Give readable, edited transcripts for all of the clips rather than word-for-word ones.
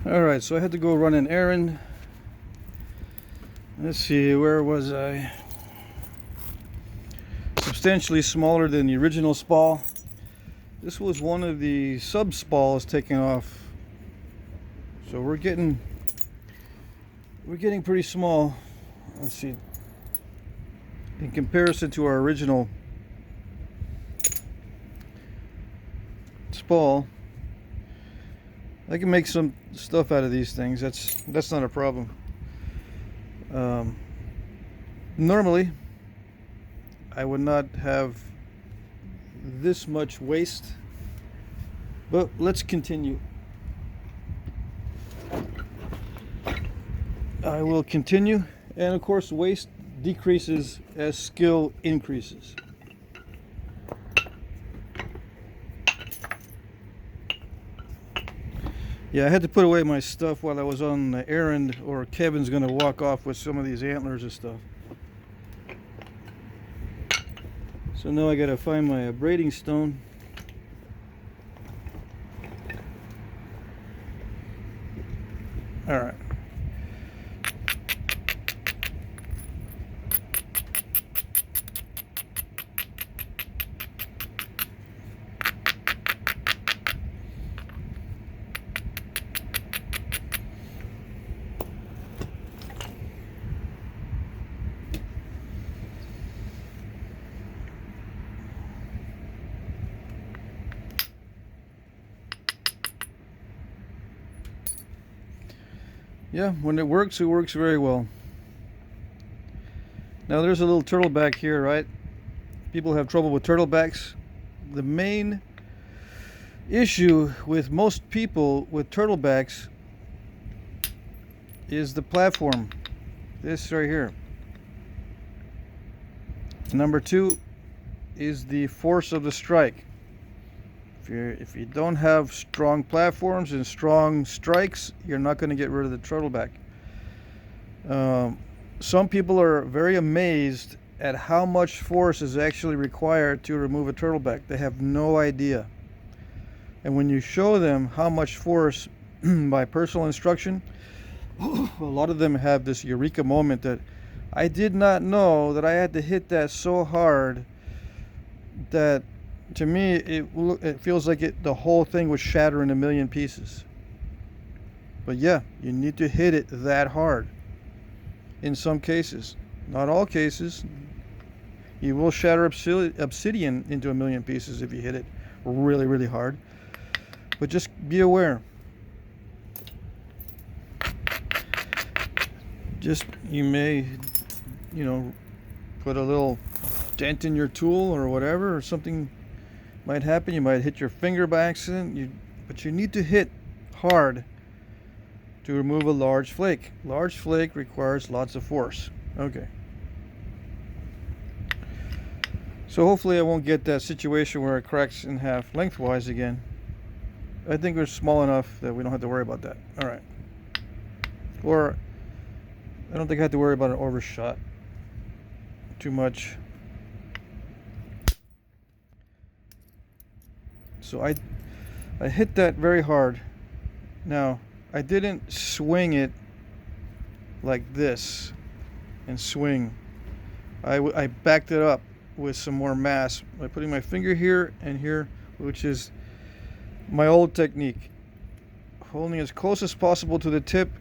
Alright, so I had to go run an errand. Let's see, where was I? Substantially smaller than the original spall. This was one of the sub spalls taken off. So we're getting pretty small. Let's see. In comparison to our original spall, I can make some stuff out of these things. That's not a problem. Normally, I would not have this much waste, but let's continue. I will continue, and of course, waste decreases as skill increases. Yeah, I had to put away my stuff while I was on the errand, or Kevin's going to walk off with some of these antlers and stuff. So now I got to find my braiding stone. All right. Yeah, when it works very well. Now there's a little turtle back here, right? People have trouble with turtlebacks. The main issue with most people with turtlebacks is the platform. This right here. Number two is the force of the strike. If you don't have strong platforms and strong strikes, you're not going to get rid of the turtleback. Some people are very amazed at how much force is actually required to remove a turtleback. They have no idea. And when you show them how much force by personal instruction, a lot of them have this eureka moment that I did not know that I had to hit that so hard that to me it feels like the whole thing would shatter in a million pieces. But yeah, you need to hit it that hard. In some cases, not all cases, you will shatter obsidian into a million pieces if you hit it really, really hard. But just be aware. Just, you may, put a little dent in your tool or whatever, or something might happen. You might hit your finger by accident. But you need to hit hard to remove a large flake. Large flake requires lots of force. Okay. So hopefully I won't get that situation where it cracks in half lengthwise again. I think we're small enough that we don't have to worry about that. All right. Or I don't think I have to worry about an overshot too much. So I hit that very hard. Now, I didn't swing it like this and swing. I backed it up with some more mass by putting my finger here and here, which is my old technique. Holding as close as possible to the tip,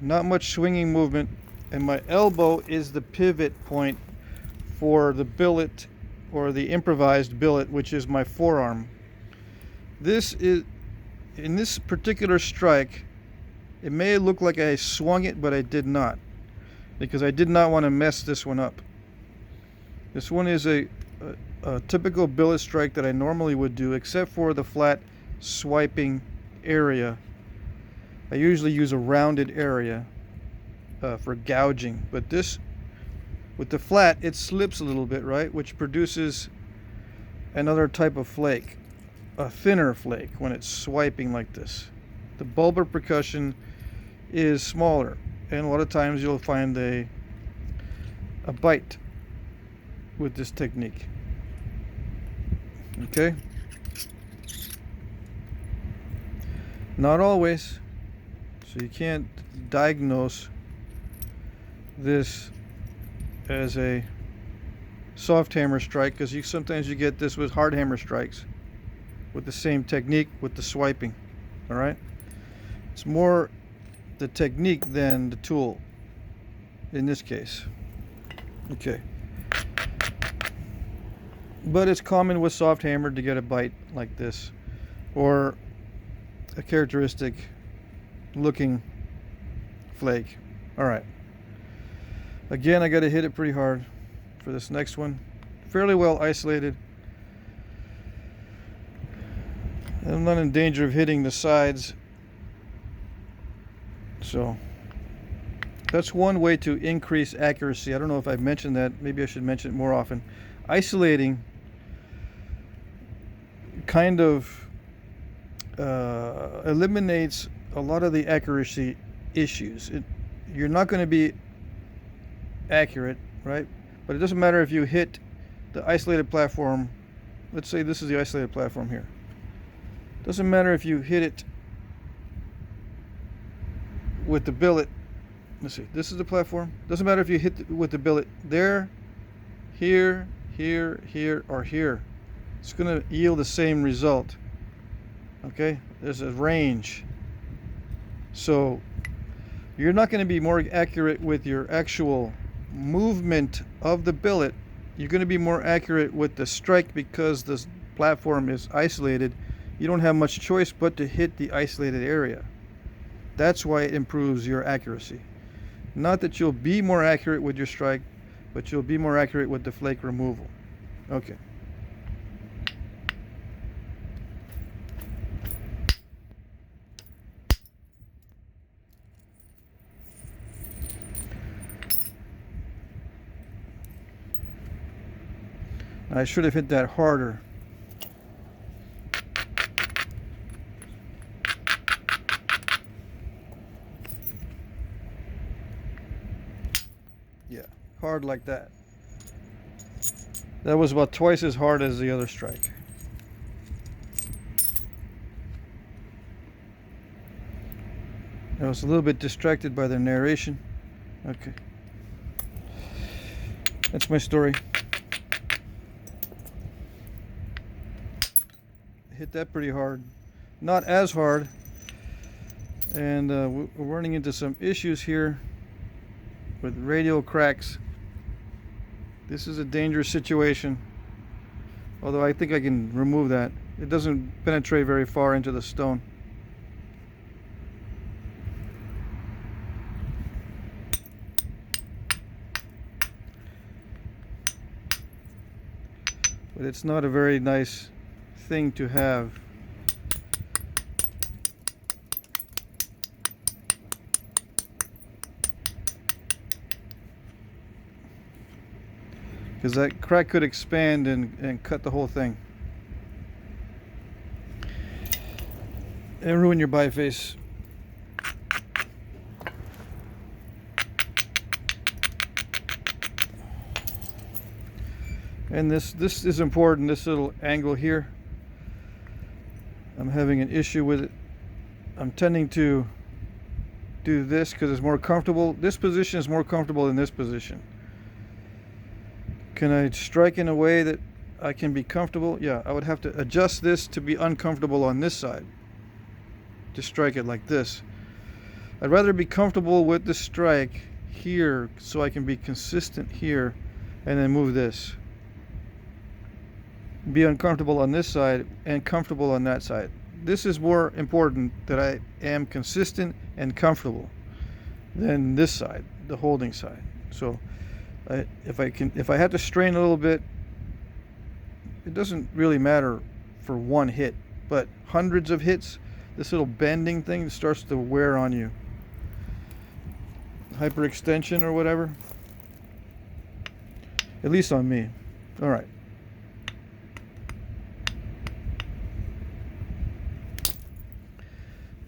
not much swinging movement, and my elbow is the pivot point for the billet, or the improvised billet, which is my forearm. This is, in this particular strike, it may look like I swung it, but I did not, because I did not want to mess this one up. This one is a typical billet strike that I normally would do, except for the flat swiping area. I usually use a rounded area for gouging, but this, with the flat, it slips a little bit, right, which produces another type of flake, a thinner flake, when it's swiping like this. The bulbar percussion is smaller, and a lot of times you'll find a bite with this technique. Okay? Not always. So you can't diagnose this as a soft hammer strike, because sometimes you get this with hard hammer strikes with the same technique with the swiping. All right, it's more the technique than the tool in this case. Okay, but it's common with soft hammer to get a bite like this, or a characteristic looking flake. All right, again, I got to hit it pretty hard for this next one. Fairly well isolated. I'm not in danger of hitting the sides, so that's one way to increase accuracy. I don't know if I've mentioned that. Maybe I should mention it more often. Isolating kind of eliminates a lot of the accuracy issues. You're not going to be accurate, right? But it doesn't matter if you hit the isolated platform. Let's say this is the isolated platform here. Doesn't matter if you hit it with the billet. Let's see, this is the platform. Doesn't matter if you hit it with the billet there, here, here, here, or here. It's going to yield the same result. Okay, there's a range. So you're not going to be more accurate with your actual movement of the billet. You're going to be more accurate with the strike because the platform is isolated. You don't have much choice but to hit the isolated area. That's why it improves your accuracy. Not that you'll be more accurate with your strike, but you'll be more accurate with the flake removal. Okay. I should have hit that harder. Yeah, hard like that. That was about twice as hard as the other strike. I was a little bit distracted by the narration. Okay. That's my story. Hit that pretty hard. Not as hard. And we're running into some issues here with radial cracks. This is a dangerous situation. Although I think I can remove that. It doesn't penetrate very far into the stone. But it's not a very nice thing to have. Because that crack could expand and cut the whole thing. And ruin your biface. And this is important, this little angle here. I'm having an issue with it. I'm tending to do this because it's more comfortable. This position is more comfortable than this position. Can I strike in a way that I can be comfortable? Yeah, I would have to adjust this to be uncomfortable on this side. To strike it like this. I'd rather be comfortable with the strike here so I can be consistent here and then move this. Be uncomfortable on this side and comfortable on that side. This is more important that I am consistent and comfortable than this side, the holding side. So if I have to strain a little bit, it doesn't really matter for one hit, but hundreds of hits, this little bending thing starts to wear on you. Hyperextension or whatever. At least on me. All right.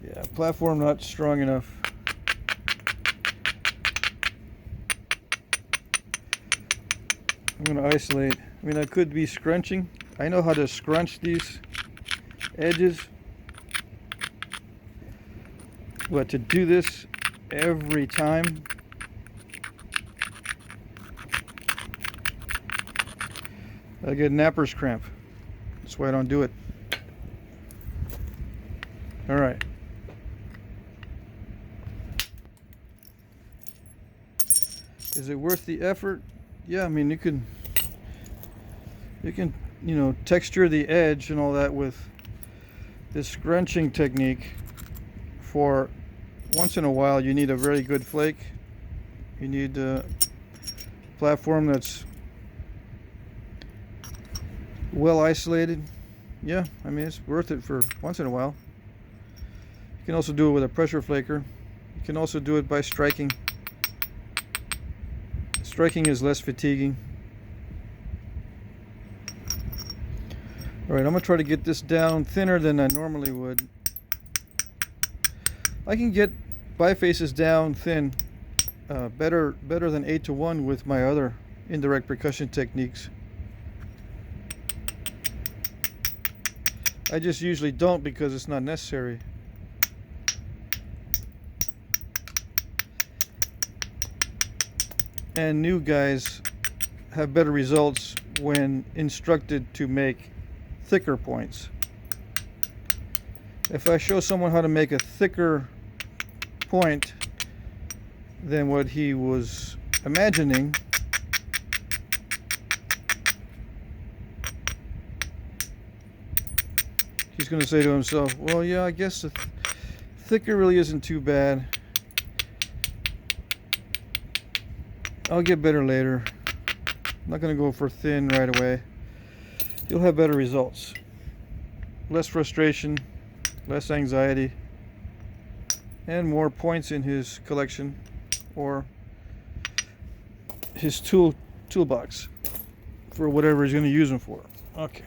Yeah, platform not strong enough. I'm going to isolate. I mean, I could be scrunching. I know how to scrunch these edges. But to do this every time, I get napper's cramp. That's why I don't do it. All right. Is it worth the effort? Yeah, I mean, you can, you know, texture the edge and all that with this scrunching technique. For once in a while, you need a very good flake. You need a platform that's well isolated. Yeah, I mean, it's worth it for once in a while. You can also do it with a pressure flaker. You can also do it by striking. Striking is less fatiguing. Alright, I'm going to try to get this down thinner than I normally would. I can get bifaces down thin better than 8-to-1 with my other indirect percussion techniques. I just usually don't because it's not necessary. And new guys have better results when instructed to make thicker points. If I show someone how to make a thicker point than what he was imagining, he's going to say to himself, well, yeah, I guess the thicker really isn't too bad. I'll get better later. I'm not going to go for thin right away. You'll have better results. Less frustration, less anxiety, and more points in his collection or his toolbox for whatever he's going to use them for. Okay.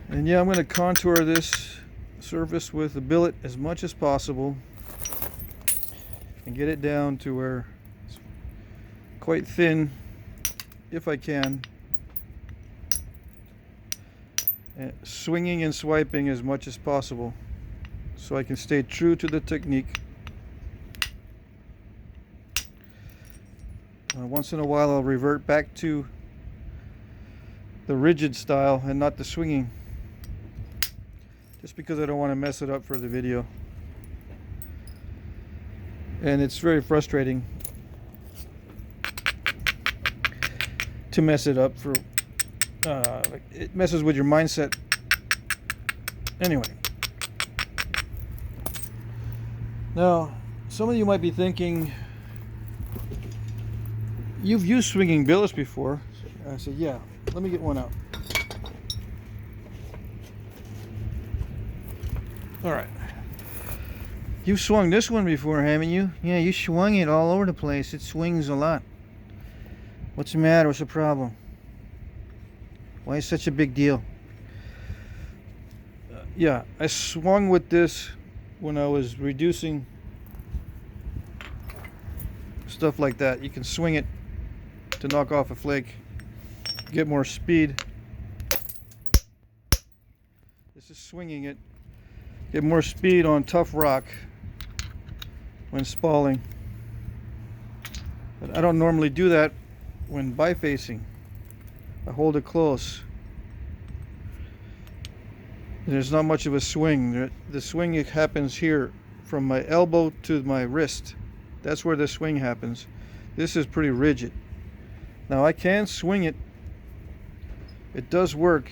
And yeah, I'm going to contour this surface with the billet as much as possible and get it down to where it's quite thin if I can, and swinging and swiping as much as possible so I can stay true to the technique. Once in a while I'll revert back to the rigid style and not the swinging, just because I don't want to mess it up for the video. And it's very frustrating to mess it up for it messes with your mindset. Anyway, now some of you might be thinking, you've used swinging billets before. I said, yeah, let me get one out. All right. You've swung this one before, haven't you? Yeah, you swung it all over the place. It swings a lot. What's the matter? What's the problem? Why is such a big deal? Yeah, I swung with this when I was reducing stuff like that. You can swing it to knock off a flake, get more speed. This is swinging it. Get more speed on tough rock when spalling. But I don't normally do that when bifacing. I hold it close. There's not much of a swing. The swing happens here from my elbow to my wrist. That's where the swing happens. This is pretty rigid. Now I can swing it. It does work,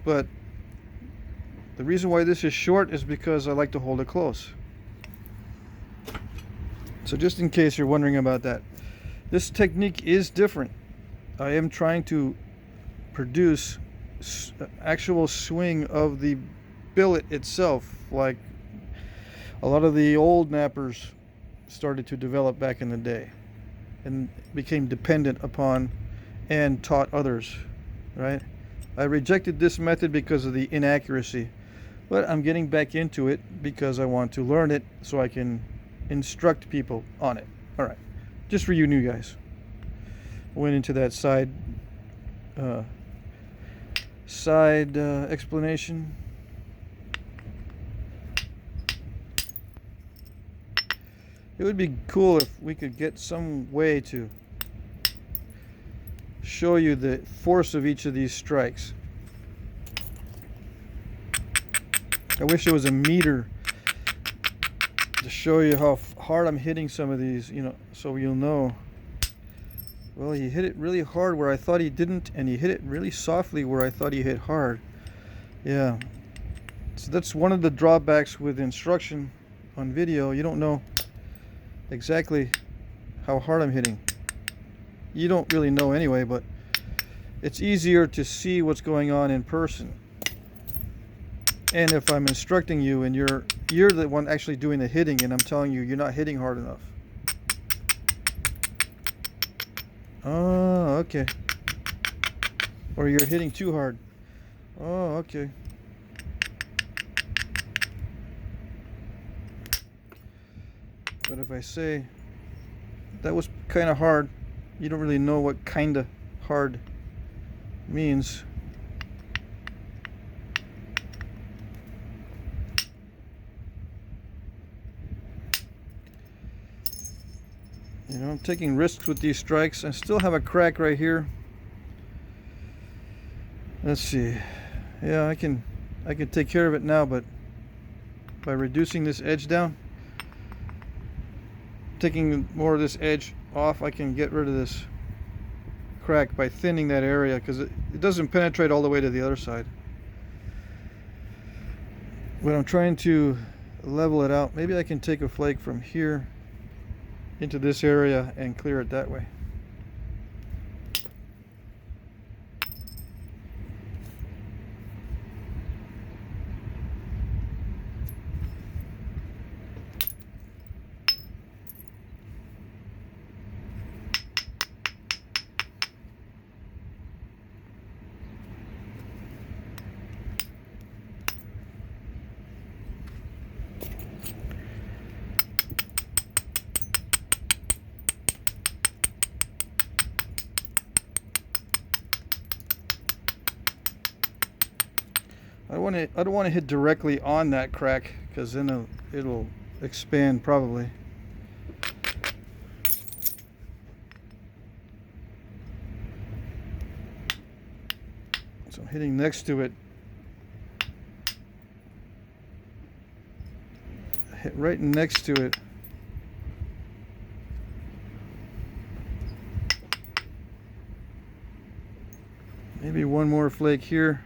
but the reason why this is short is because I like to hold it close. So just in case you're wondering about that, this technique is different. I am trying to produce actual swing of the billet itself, like a lot of the old nappers started to develop back in the day and became dependent upon and taught others, right? I rejected this method because of the inaccuracy, but I'm getting back into it because I want to learn it so I can instruct people on it. All right, just for you new guys. Went into that side side explanation. It would be cool if we could get some way to show you the force of each of these strikes. I wish there was a meter to show you how hard I'm hitting some of these, you know, so you'll know. Well, he hit it really hard where I thought he didn't, and he hit it really softly where I thought he hit hard. Yeah. So that's one of the drawbacks with instruction on video. You don't know exactly how hard I'm hitting. You don't really know anyway, but it's easier to see what's going on in person. And if I'm instructing you and you're the one actually doing the hitting and I'm telling you you're not hitting hard enough. Oh, okay. Or you're hitting too hard. Oh, okay. But if I say that was kind of hard, you don't really know what kind of hard means. You know, I'm taking risks with these strikes. I still have a crack right here. Let's see. Yeah, I can take care of it now, but by reducing this edge down, taking more of this edge off, I can get rid of this crack by thinning that area, because it doesn't penetrate all the way to the other side. But I'm trying to level it out. Maybe I can take a flake from here into this area and clear it that way. I don't want to hit directly on that crack, because then it'll expand probably. So I'm hitting next to it. Hit right next to it. Maybe one more flake here.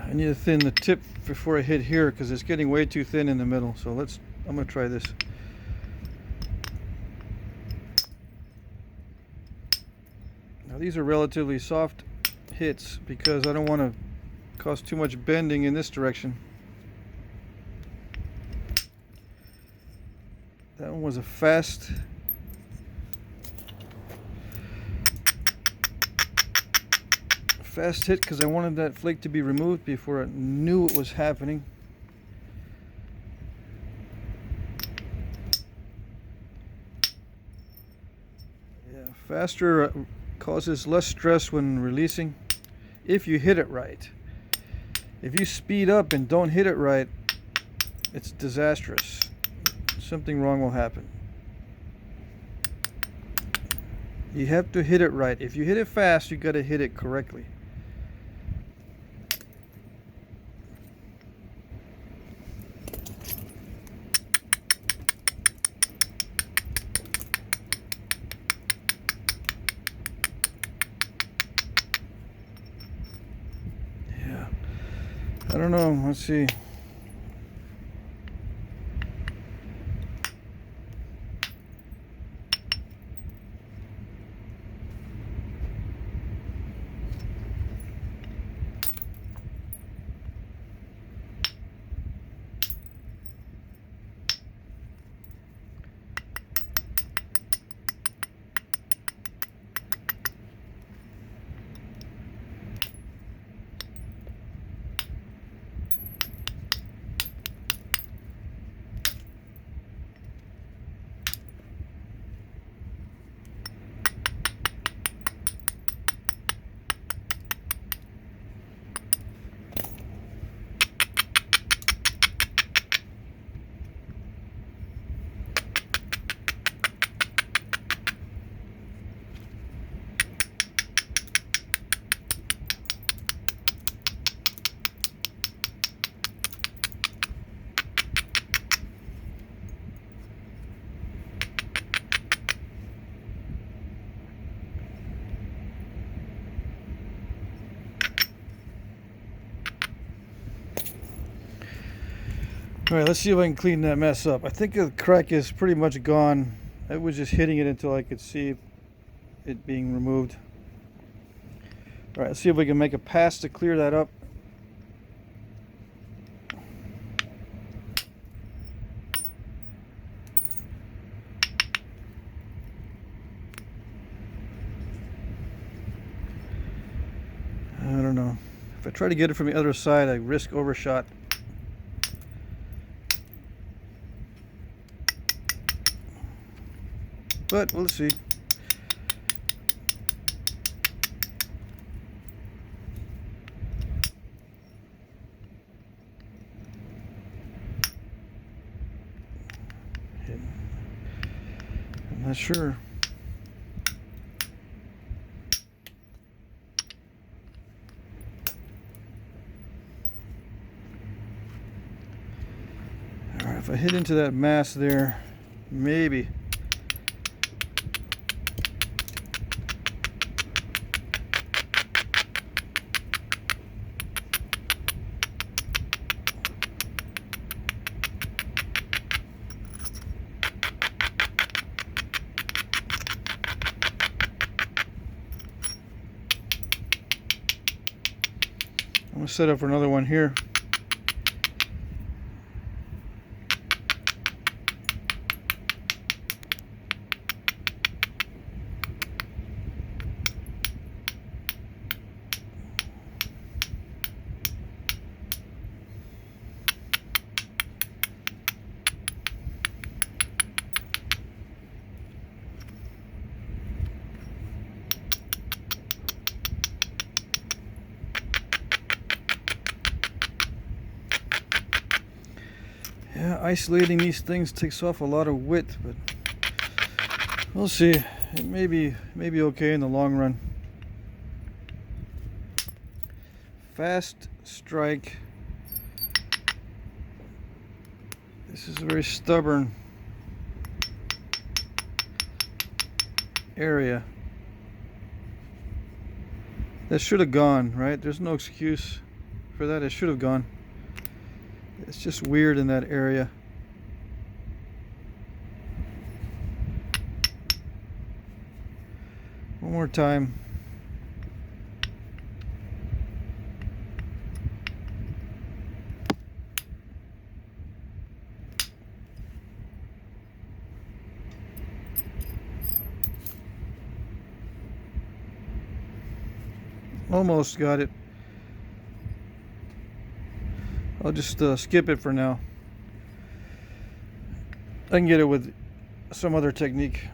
I need to thin the tip before I hit here, because it's getting way too thin in the middle. So I'm going to try this. Now these are relatively soft hits because I don't want to cause too much bending in this direction. That one was a fast hit because I wanted that flake to be removed before I knew it was happening. Yeah, faster causes less stress when releasing if you hit it right. If you speed up and don't hit it right, it's disastrous. Something wrong will happen. You have to hit it right. If you hit it fast, you got to hit it correctly. Yeah. I don't know. Let's see. All right, let's see if I can clean that mess up. I think the crack is pretty much gone. I was just hitting it until I could see it being removed. All right, let's see if we can make a pass to clear that up. I don't know. If I try to get it from the other side, I risk overshot. But we'll see. I'm not sure. All right, if I hit into that mass there, maybe. I'm going to set up for another one here. Yeah, isolating these things takes off a lot of width, but we'll see. It may be okay in the long run. Fast strike. This is a very stubborn area. That should have gone, right? There's no excuse for that. It should have gone. It's just weird in that area. One more time. Almost got it. I'll just skip it for now. I can get it with some other technique.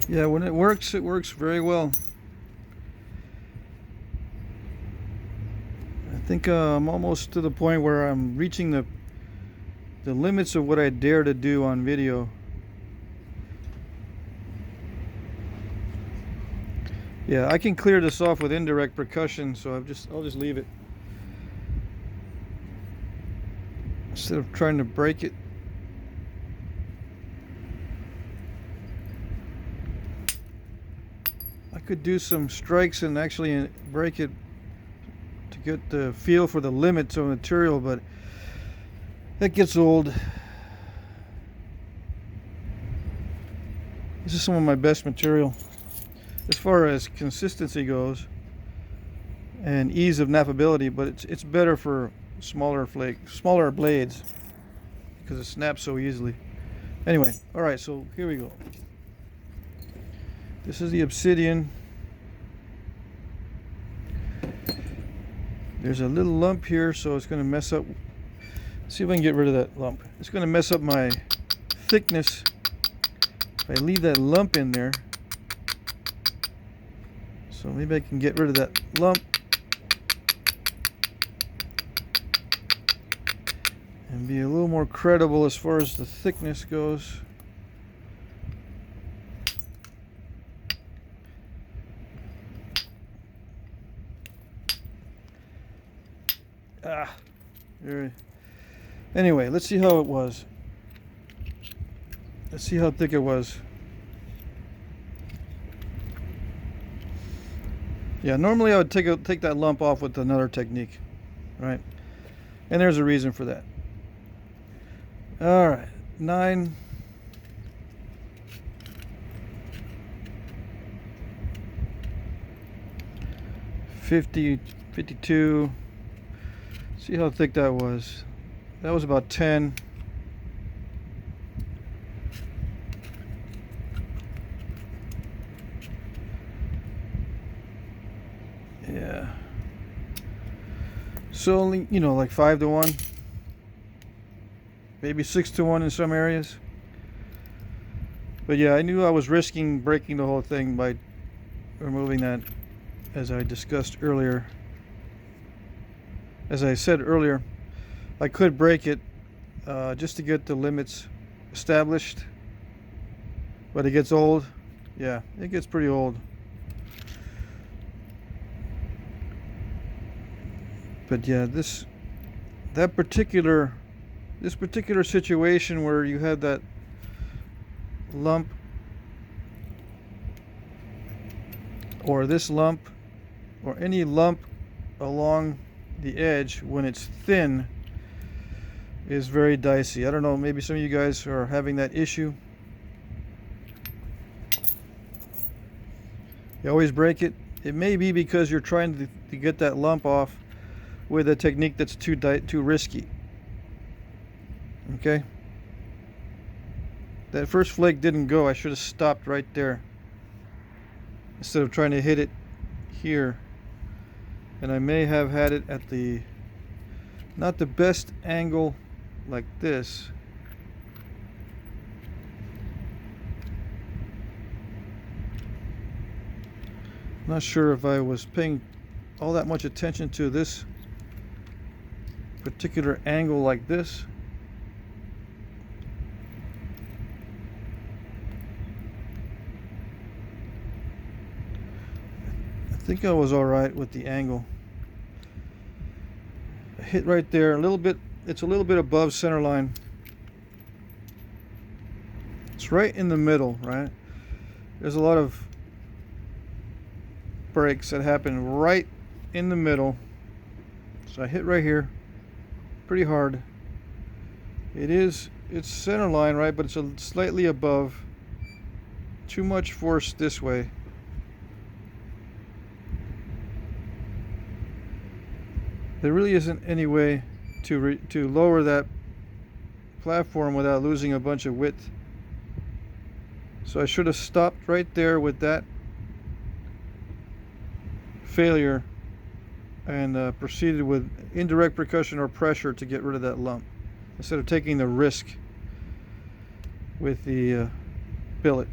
Yeah, when it works very well. I think I'm almost to the point where I'm reaching the limits of what I dare to do on video. Yeah, I can clear this off with indirect percussion, so I'll just leave it instead of trying to break it. I could do some strikes and actually break it to get the feel for the limits of material, but that gets old. This is some of my best material as far as consistency goes and ease of nappability, but it's better for smaller blades because it snaps so easily. Anyway, all right, so here we go. This is the obsidian. There's a little lump here, so it's going to mess up. See if I can get rid of that lump. It's going to mess up my thickness if I leave that lump in there. So maybe I can get rid of that lump and be a little more credible as far as the thickness goes. Anyway, let's see how it was. Let's see how thick it was. Yeah, normally I would take that lump off with another technique, right? And there's a reason for that. All right, 9. $50, $52. See how thick that was. That was about 10. Yeah. So only, you know, like 5 to 1. Maybe 6 to 1 in some areas. But yeah, I knew I was risking breaking the whole thing by removing that, as I discussed earlier. As I said earlier, I could break it just to get the limits established, but it gets old. Yeah, it gets pretty old. But yeah, this particular situation where you had that lump, or this lump, or any lump along the edge when it's thin, is very dicey. I don't know, maybe some of you guys are having that issue. You always break it. It may be because you're trying to get that lump off with a technique that's too risky. Okay? That first flake didn't go. I should have stopped right there instead of trying to hit it here. And I may have had it at the not the best angle like this. Not sure if I was paying all that much attention to this particular angle like this. I think I was all right with the angle. I hit right there a little bit. It's a little bit above center line. It's right in the middle, right? There's a lot of breaks that happen right in the middle. So I hit right here pretty hard. It's center line, right, but it's slightly above. Too much force this way. There really isn't any way to lower that platform without losing a bunch of width. So I should have stopped right there with that failure and proceeded with indirect percussion or pressure to get rid of that lump instead of taking the risk with the billet.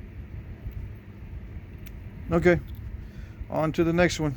Okay, on to the next one.